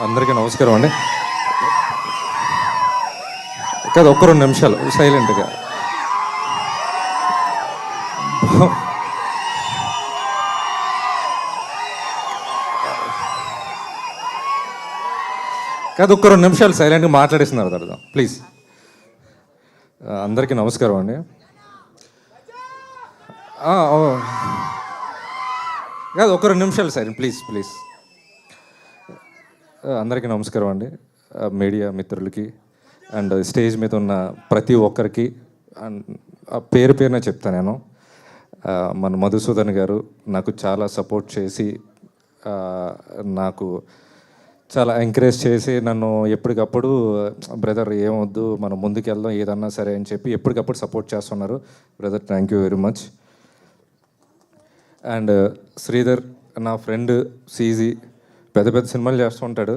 అందరికీ నమస్కారం అండి. కాదు, ఒక్క 2 నిమిషాలు సైలెంట్గా. కాదు, ఒక్క 2 నిమిషాలు సైలెంట్గా మాట్లాడేస్తున్నారు తర్వాత ప్లీజ్. అందరికీ నమస్కారం అండి. కాదు, ఒక్క 2 నిమిషాలు సైలెంట్ ప్లీజ్ ప్లీజ్. అందరికీ నమస్కారం అండి. మీడియా మిత్రులకి అండ్ స్టేజ్ మీద ఉన్న ప్రతి ఒక్కరికి అండ్ పేరు పేరున చెప్తాను నేను. మన మధుసూదన్ గారు నాకు చాలా సపోర్ట్ చేసి, నాకు చాలా ఎంకరేజ్ చేసి, నన్ను ఎప్పటికప్పుడు బ్రదర్ ఏమొద్దు మనం ముందుకు వెళ్దాం ఏదన్నా సరే అని చెప్పి ఎప్పటికప్పుడు సపోర్ట్ చేస్తున్నారు. Brother thank you very much. And Sridhar నా ఫ్రెండ్ సీజీ పెద్ద పెద్ద సినిమాలు చేస్తూ ఉంటాడు.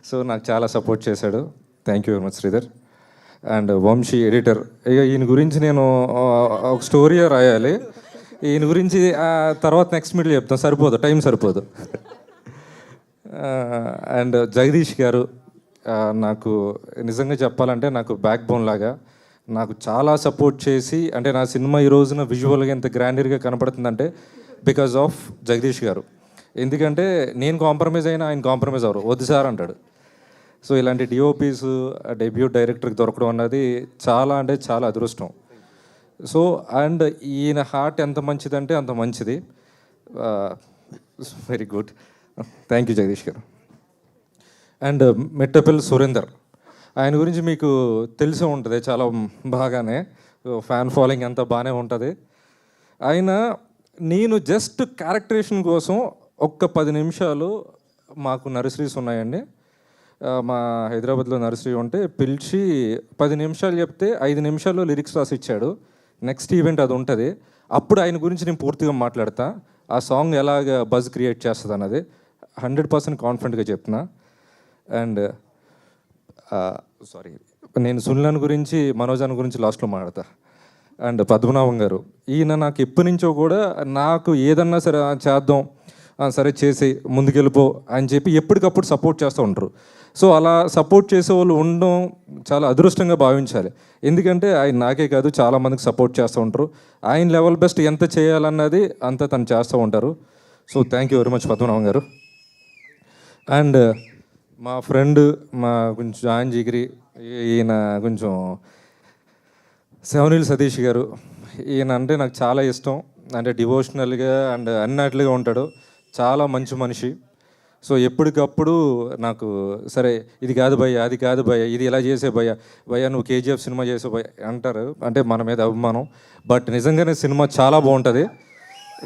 సో నాకు చాలా సపోర్ట్ చేశాడు. Thank you very much Sridhar. And Vamsi editor. ఇక ఈయన గురించి నేను ఒక స్టోరీ రాయాలి. ఈయన గురించి తర్వాత నెక్స్ట్ మీట్లో చెప్తాను, సరిపోదు, టైం సరిపోదు. అండ్ జగదీష్ గారు నాకు నిజంగా చెప్పాలంటే నాకు బ్యాక్ బోన్ లాగా నాకు చాలా సపోర్ట్ చేసి, అంటే నా సినిమా ఈ రోజున విజువల్గా ఎంత గ్రాండర్గా కనపడుతుందంటే బికాజ్ ఆఫ్ జగదీష్ గారు. ఎందుకంటే నేను కాంప్రమైజ్ అయినా ఆయన కాంప్రమైజ్ అవ్వరు, వద్దు సార్ అంటాడు. సో ఇలాంటి డిఓపీస్ డెబ్యూ డైరెక్టర్కి దొరకడం అన్నది చాలా అంటే చాలా అదృష్టం. సో అండ్ ఈయన హార్ట్ ఎంత మంచిదంటే అంత మంచిది. Very good. Thank you Jagadish గారు. అండ్ మిట్టపల్లి సురేందర్, ఆయన గురించి మీకు తెలిసే ఉంటుంది చాలా బాగానే. ఫ్యాన్ ఫాలోయింగ్ అంతా బాగానే ఉంటుంది. ఆయన నేను జస్ట్ క్యారెక్టరేషన్ కోసం ఒక్క 10 నిమిషాలు, మాకు నర్సరీస్ ఉన్నాయండి, మా హైదరాబాద్లో నర్సరీ ఉంటే పిలిచి 10 నిమిషాలు చెప్తే 5 నిమిషాల్లో లిరిక్స్ రాసి ఇచ్చాడు. నెక్స్ట్ ఈవెంట్ అది ఉంటుంది, అప్పుడు ఆయన గురించి నేను పూర్తిగా మాట్లాడతా. ఆ సాంగ్ ఎలాగ బజ్ క్రియేట్ చేస్తుంది అన్నది 100% కాన్ఫిడెంట్గా చెప్తున్నా. అండ్ సారీ, నేను సున్లాన్ గురించి మనోజాన్ గురించి లాస్ట్లో మాట్లాడతా. అండ్ పద్మనాభం గారు, ఈయన నాకు ఎప్పటి నుంచో కూడా నాకు ఏదన్నా సరే చేద్దాం, సరే చేసి ముందుకెళ్ళిపో అని చెప్పి ఎప్పటికప్పుడు సపోర్ట్ చేస్తూ ఉంటారు. సో అలా సపోర్ట్ చేసే వాళ్ళు ఉండడం చాలా అదృష్టంగా భావించాలి. ఎందుకంటే ఆయన నాకే కాదు చాలామందికి సపోర్ట్ చేస్తూ ఉంటారు. ఆయన లెవెల్ బెస్ట్ ఎంత చేయాలన్నది అంతా తను చేస్తూ ఉంటారు. So thank you very much Padmanabham గారు. అండ్ మా ఫ్రెండ్, మా కొంచెం జాన్ జిగిరి, ఈయన కొంచెం శివనీల్ సతీష్ గారు. ఈయన అంటే నాకు చాలా ఇష్టం. అంటే డివోషనల్గా అండ్ అన్నట్లుగా ఉంటాడు, చాలా మంచి మనిషి. సో ఎప్పటికప్పుడు నాకు సరే ఇది కాదు భయ్య, అది కాదు భయ్య, ఇది ఇలా చేసే భయ్య, భయ్య నువ్వు కేజీఎఫ్ సినిమా చేసే భయ్య అంటారు. అంటే మన మీద అభిమానం. బట్ నిజంగానే సినిమా చాలా బాగుంటుంది.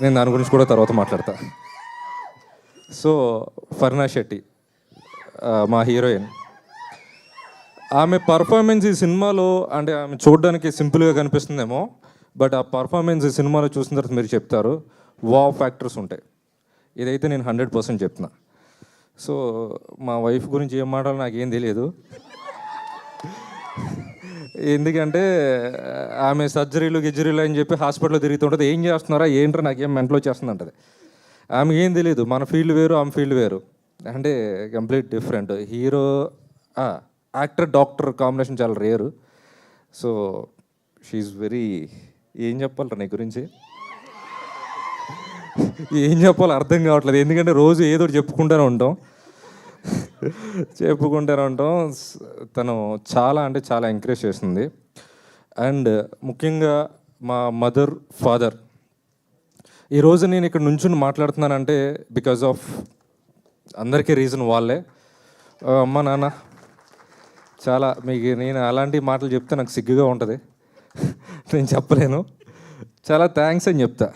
నేను దాని గురించి కూడా తర్వాత మాట్లాడతా. సో ఫర్నా శెట్టి మా హీరోయిన్, ఆమె పర్ఫార్మెన్స్ ఈ సినిమాలో అంటే ఆమె చూడడానికి సింపుల్గా కనిపిస్తుందేమో, బట్ ఆ పర్ఫార్మెన్స్ ఈ సినిమాలో చూసిన తర్వాత మీరు చెప్తారు వావ్ ఫ్యాక్టర్స్ ఉంటాయి. ఇదైతే నేను 100% చెప్తున్నా. సో మా వైఫ్ గురించి ఏం మాట్లాడాలో నాకేం తెలియదు. ఎందుకంటే ఆమె సర్జరీలు గిజ్జరీలు అని చెప్పి హాస్పిటల్లో తిరుగుతుంటుంది. ఏం చేస్తున్నారా ఏంట్రా నాకేం మెంటలో చేస్తుంది అంటది. ఆమెకి ఏం తెలియదు, మన ఫీల్డ్ వేరు ఆమె ఫీల్డ్ వేరు, అంటే complete different. Hero actor doctor combination చాలా రేరు. సో షీఈ్ వెరీ, ఏం చెప్పాలరా నీ గురించి, ఏం చెప్పాలో అర్థం కావట్లేదు. ఎందుకంటే రోజు ఏదో చెప్పుకుంటూనే ఉంటాం. తను చాలా అంటే చాలా ఎంకరేజ్ చేస్తుంది. అండ్ ముఖ్యంగా మా మదర్ ఫాదర్, ఈరోజు నేను ఇక్కడ నుంచుని మాట్లాడుతున్నానంటే బికాజ్ ఆఫ్ అందరికీ రీజన్ వాళ్ళే. అమ్మ నాన్న, చాలా మీకు నేను అలాంటి మాటలు చెప్తే నాకు సిగ్గుగా ఉంటుంది, నేను చెప్పలేను. చాలా థ్యాంక్స్ అని చెప్తా.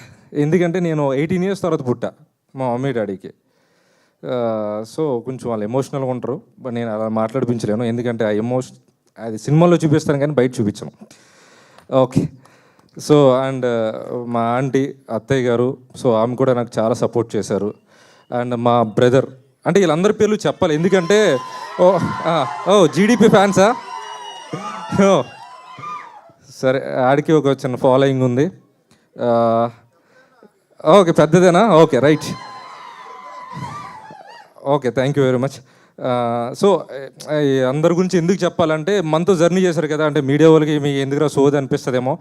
ఎందుకంటే నేను 18 years తర్వాత పుట్టా మా మమ్మీ డాడీకి. సో కొంచెం వాళ్ళు ఎమోషనల్గా ఉంటారు, బట్ నేను అలా మాట్లాడిపించలేను. ఎందుకంటే ఆ అది సినిమాలో చూపిస్తాను కానీ బయట చూపించను. ఓకే. సో అండ్ మా ఆంటీ అత్తయ్య గారు, సో ఆమె కూడా నాకు చాలా సపోర్ట్ చేశారు. అండ్ మా బ్రదర్, అంటే వీళ్ళందరి పేర్లు చెప్పాలి ఎందుకంటే జీడిపి ఫ్యాన్సా? సరే, ఆడికి ఒక చిన్న ఫాలోయింగ్ ఉంది. ఓకే, పెద్దదేనా? Okay, right. Okay, thank you very much. So అందరి గురించి ఎందుకు చెప్పాలంటే మనతో జర్నీ చేశారు కదా, అంటే మీడియా వాళ్ళకి మీకు ఎందుకురా సోది అనిపిస్తుందేమో,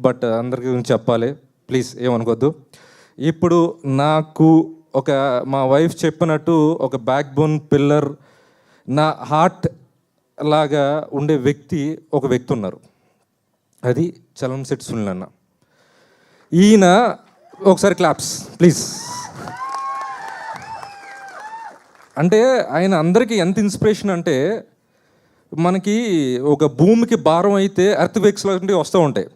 బట్ అందరి గురించి చెప్పాలి, ప్లీజ్ ఏమనుకోద్దు. ఇప్పుడు నాకు మా వైఫ్ చెప్పినట్టు ఒక బ్యాక్ బోన్ పిల్లర్, నా హార్ట్ లాగా ఉండే ఒక వ్యక్తి ఉన్నారు. అది చలంశెట్టి సునీల్ అన్న. ఈయన ఒకసారి క్లాప్స్ ప్లీజ్. అంటే ఆయన అందరికీ ఎంత ఇన్స్పిరేషన్ అంటే, మనకి ఒక భూమికి భారం అయితే ఎర్త్ వేక్స్ లాంటివి వస్తూ ఉంటాయి,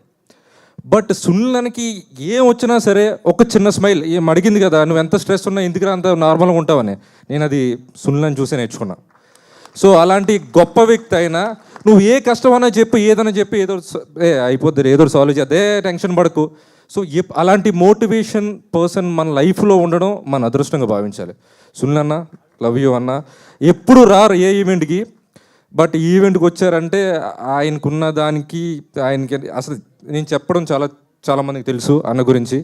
బట్ సునీల్కి ఏం వచ్చినా సరే ఒక చిన్న స్మైల్, ఏం అడిగింది కదా నువ్వు ఎంత స్ట్రెస్ ఉన్నా ఎందుకు అంత నార్మల్గా ఉంటావని, నేను అది సునీల్ని చూసే నేర్చుకున్నా. సో అలాంటి గొప్ప వ్యక్తి అయినా నువ్వు ఏ కష్టమైనా చెప్పి ఏదైనా చెప్పి ఏదో అయిపోద్ది, ఏదో సాల్వ్ చేద్దే, టెన్షన్ పడకు. సో అలాంటి మోటివేషన్ పర్సన్ మన లైఫ్లో ఉండడం మన అదృష్టంగా భావించాలి. సునీల్ అన్న, లవ్ యూ అన్న. ఎప్పుడు రారు ఏ ఈవెంట్కి, బట్ ఈవెంట్కి వచ్చారంటే ఆయనకున్న దానికి, ఆయనకి అసలు నేను చెప్పడం చాలా మందికి తెలుసు అన్న గురించి,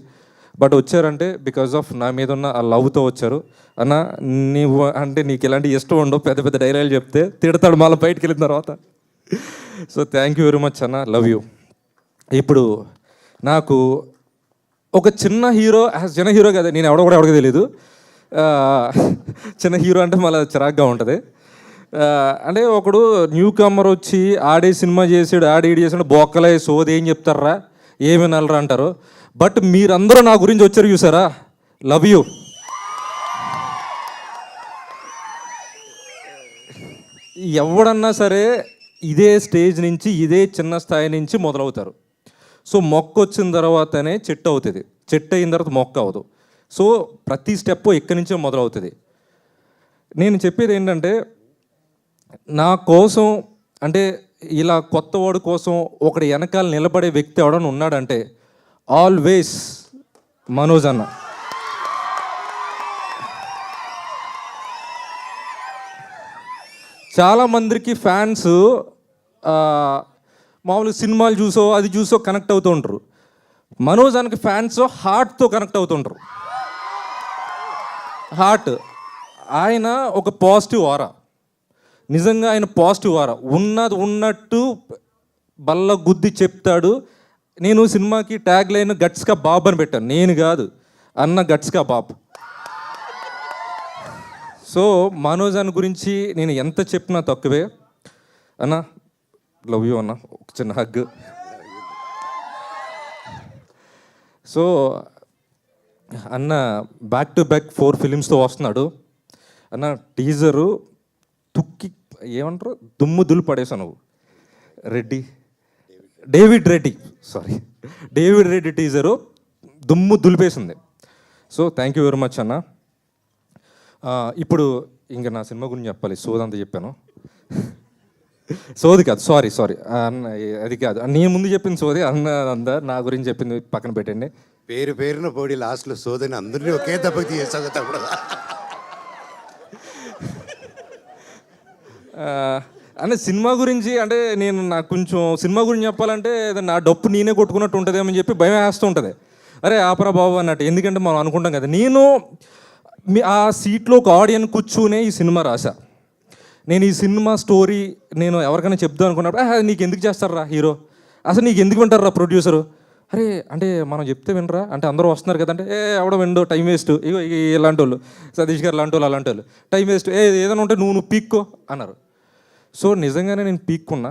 బట్ వచ్చారంటే బికాజ్ ఆఫ్ నా మీద ఉన్న ఆ లవ్తో వచ్చారు. అన్న నీవు అంటే నీకు ఎలాంటి ఇష్టం ఉండవు, పెద్ద పెద్ద డైలాగులు చెప్తే తిడతాడు మళ్ళీ బయటకు వెళ్ళిన తర్వాత. So thank you very much అన్న, లవ్ యూ. ఇప్పుడు నాకు ఒక చిన్న హీరో, చిన్న హీరో కదా, నేను ఎవడికి తెలియదు, చిన్న హీరో అంటే మళ్ళీ చిరాగ్గా ఉంటుంది. అంటే ఒకడు న్యూ కమర్ వచ్చి ఆడే సినిమా చేసాడు, ఈడు చేసాడు, బొక్కలే సోది ఏం చెప్తారా, ఏమి నల్లరా అంటారు. బట్ మీరందరూ నా గురించి వచ్చారు చూసారా, లవ్ యూ. ఎవడన్నా సరే ఇదే స్టేజ్ నుంచి, ఇదే చిన్న స్థాయి నుంచి మొదలవుతారు. సో మొక్క వచ్చిన తర్వాతనే చెట్టు అవుతుంది, చెట్టు అయిన తర్వాత మొక్క అవ్వదు. సో ప్రతి స్టెప్ ఇక్కడి నుంచే మొదలవుతుంది. నేను చెప్పేది ఏంటంటే, నా కోసం అంటే ఇలా కొత్తవాడు కోసం ఒకటి వెనకాల నిలబడే వ్యక్తి ఎవడన్నా ఉన్నాడంటే ఆల్వేస్ మనోజ్ అన్న. చాలామందికి ఫ్యాన్స్ మామూలుగా సినిమాలు చూసో కనెక్ట్ అవుతూ ఉంటారు. మనోజ్ అన్నకి ఫ్యాన్స్ హార్ట్తో కనెక్ట్ అవుతుంటారు. హార్ట్, ఆయన ఒక పాజిటివ్ ఆరా, నిజంగా ఆయన పాజిటివ్ ఆరా, ఉన్నట్టు బల్ల గుద్ది చెప్తాడు. నేను సినిమాకి ట్యాగ్ లైన్ గట్స్కా బాబ్ అని పెట్టాను, నేను కాదు అన్న, గట్స్కా బాబ్. సో మనోజ్ అన్న గురించి నేను ఎంత చెప్పినా తక్కువే. అన్న లవ్ యూ అన్న, ఒక చిన్న హగ్. సో అన్న బ్యాక్ టు బ్యాక్ 4 ఫిలిమ్స్తో వస్తున్నాడు అన్న. టీజరు తుక్కి ఏమంటారు, దుమ్ము దులు పడేసావు నువ్వు. డేవిడ్ రెడ్డి టీజరు దుమ్ము దులిపేసింది. So thank you very much అన్న. ఇప్పుడు ఇంకా నా సినిమా గురించి చెప్పాలి, సోదంతా చెప్పాను. సోది కాదు, సారీ అన్న, అది కాదు నేను ముందు చెప్పింది సోది అన్న, అందా నా గురించి చెప్పింది పక్కన పెట్టండి. పేరున పోడి లాస్ట్లో సోదని అందరినీ ఒకే దెబ్బకి తీసేసావు తప్పుడు. అంటే సినిమా గురించి అంటే నాకు కొంచెం సినిమా గురించి చెప్పాలంటే నా డప్పు నేనే కొట్టుకున్నట్టు ఉంటుందేమని చెప్పి భయం వేస్తూ ఉంటుంది. అరే ఆపరా బాబు అన్నట్టు, ఎందుకంటే మనం అనుకుంటాం కదా. నేను ఆ సీట్లో ఒక ఆడియన్స్ కూర్చునే ఈ సినిమా రాశా. నేను ఈ సినిమా స్టోరీ నేను ఎవరికైనా చెప్దాం అనుకున్నప్పుడు, నీకు ఎందుకు చేస్తారా హీరో, అసలు నీకు ఎందుకు వింటారా ప్రొడ్యూసరు, అరే అంటే మనం చెప్తే వినరా అంటే అందరూ వస్తున్నారు కదంటే, ఎవడో విండో టైం వేస్ట్, ఇగో ఇలాంటి వాళ్ళు సతీష్ గారు లాంటి వాళ్ళు అలాంటి వాళ్ళు టైం వేస్ట్, ఏదైనా ఉంటే నువ్వు పీక్కో అన్నారు. సో నిజంగానే నేను పీక్కున్నా.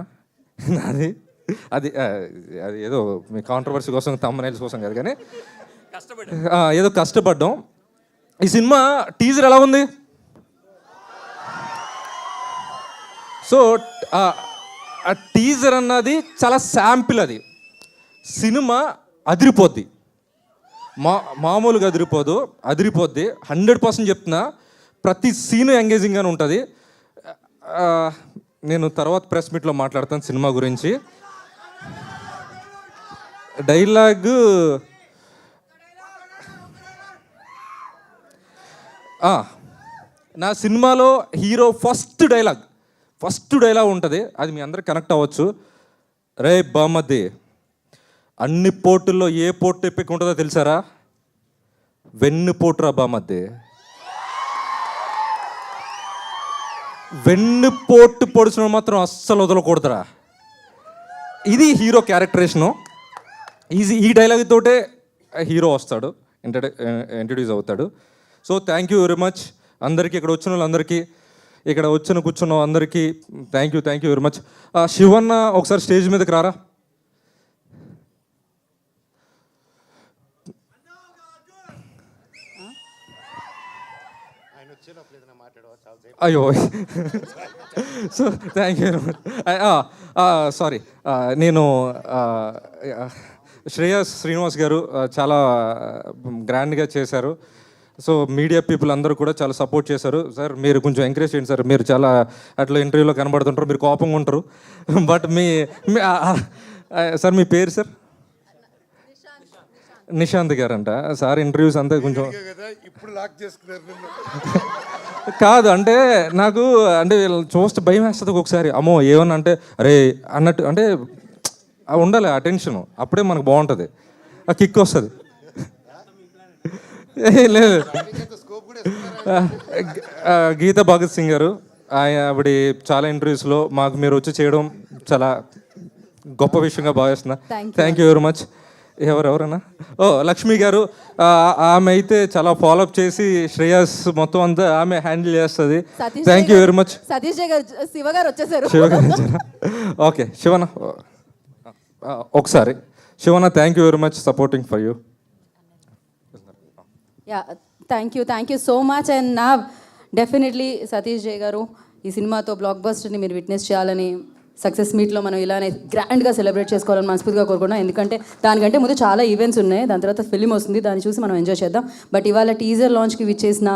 అది ఏదో మీ కాంట్రవర్సీ కోసం, తమ్మునైల్స్ కోసం కాదు, కానీ ఏదో కష్టపడ్డాం. ఈ సినిమా టీజర్ ఎలా ఉంది? సో ఆ టీజర్ అన్నది చాలా శాంపిల్, అది సినిమా అదిరిపోద్ది, మామూలుగా అదిరిపోద్ది 100% చెప్తున్నా. ప్రతి సీను ఎంగేజింగ్గానే ఉంటుంది. నేను తర్వాత ప్రెస్ మీట్లో మాట్లాడతాను సినిమా గురించి. డైలాగ్ నా సినిమాలో హీరో ఫస్ట్ డైలాగ్ ఉంటుంది, అది మీ అందరికి కనెక్ట్ అవ్వచ్చు. రే బామ్మద్ది, అన్ని పోర్టుల్లో ఏ పోర్టు ఎప్పిక ఉంటుందో తెలుసారా? వెన్ను పోటురా బామ్మద్ది. వెన్నుపోటు పొడిచిన మాత్రం అస్సలు వదలకూడదురా. ఇది హీరో క్యారెక్టరేషను. ఈ డైలాగ్ తోటే హీరో వస్తాడు, ఇంట్రడ్యూస్ అవుతాడు. So thank you very much అందరికీ, ఇక్కడ వచ్చిన వాళ్ళందరికీ, ఇక్కడ కూర్చున్న అందరికీ thank you very much. Shivanna ఒకసారి స్టేజ్ మీదకి రారా. అయ్యో so thank you very much. Sorry, నేను శ్రేయస్ శ్రీనివాస్ గారు చాలా గ్రాండ్గా చేశారు. సో మీడియా పీపుల్ అందరూ కూడా చాలా సపోర్ట్ చేశారు. సార్ మీరు కొంచెం ఎంకరేజ్ చేయండి సార్, మీరు చాలా అట్లా ఇంటర్వ్యూలో కనబడుతుంటారు, మీరు కోపంగా ఉంటారు. బట్ సార్ మీ పేరు సార్? నిశాంత్ గారు అంట సార్. ఇంటర్వ్యూస్ అంతా కొంచెం ఇప్పుడు లాక్ చేసుకున్నారు. కాదు అంటే నాకు అంటే చూస్తే భయం వేస్తుంది ఒక్కొక్కసారి. అమ్మో ఏమన్నా అంటే అరే అన్నట్టు అంటే ఉండాలి ఆ టెన్షన్, అప్పుడే మనకు బాగుంటుంది, ఆ కిక్ వస్తుంది. లేదు, గీతా భగత్ సింగ్ గారు ఆవిడ చాలా ఇంటర్వ్యూస్లో మాకు మీరు వచ్చి చేయడం చాలా గొప్ప విషయంగా భావిస్తున్నా. Thank you very much. ఎవరన్నా లక్ష్మి గారు, ఆమె అయితే చాలా ఫాలోఅప్ చేసి శ్రేయస్ మొత్తం అంతా ఆమె హ్యాండిల్ చేస్తుంది. Thank you very much. Satish గారు, శివ గారు వచ్చేసారు. శివ గారు వచ్చారా? ఓకే శివన్న ఒకసారి. Shivanna thank you very much supporting for you. Yeah thank you so much. And నా డెఫినెట్లీ సతీష్ జయ్ గారు ఈ సినిమాతో బ్లాక్ బస్టర్ని మీరు విట్నెస్ చేయాలని, సక్సెస్ మీట్లో మనం ఇలానే గ్రాండ్గా సెలబ్రేట్ చేసుకోవాలని మనస్ఫూర్తిగా కోరుకున్నాం. ఎందుకంటే దానికంటే ముందు చాలా ఈవెంట్స్ ఉన్నాయి, దాని తర్వాత ఫిల్మ్ వస్తుంది, దాన్ని చూసి మనం ఎంజాయ్ చేద్దాం. బట్ ఇవాళ టీజర్ లాంచ్కి విచ్చేసిన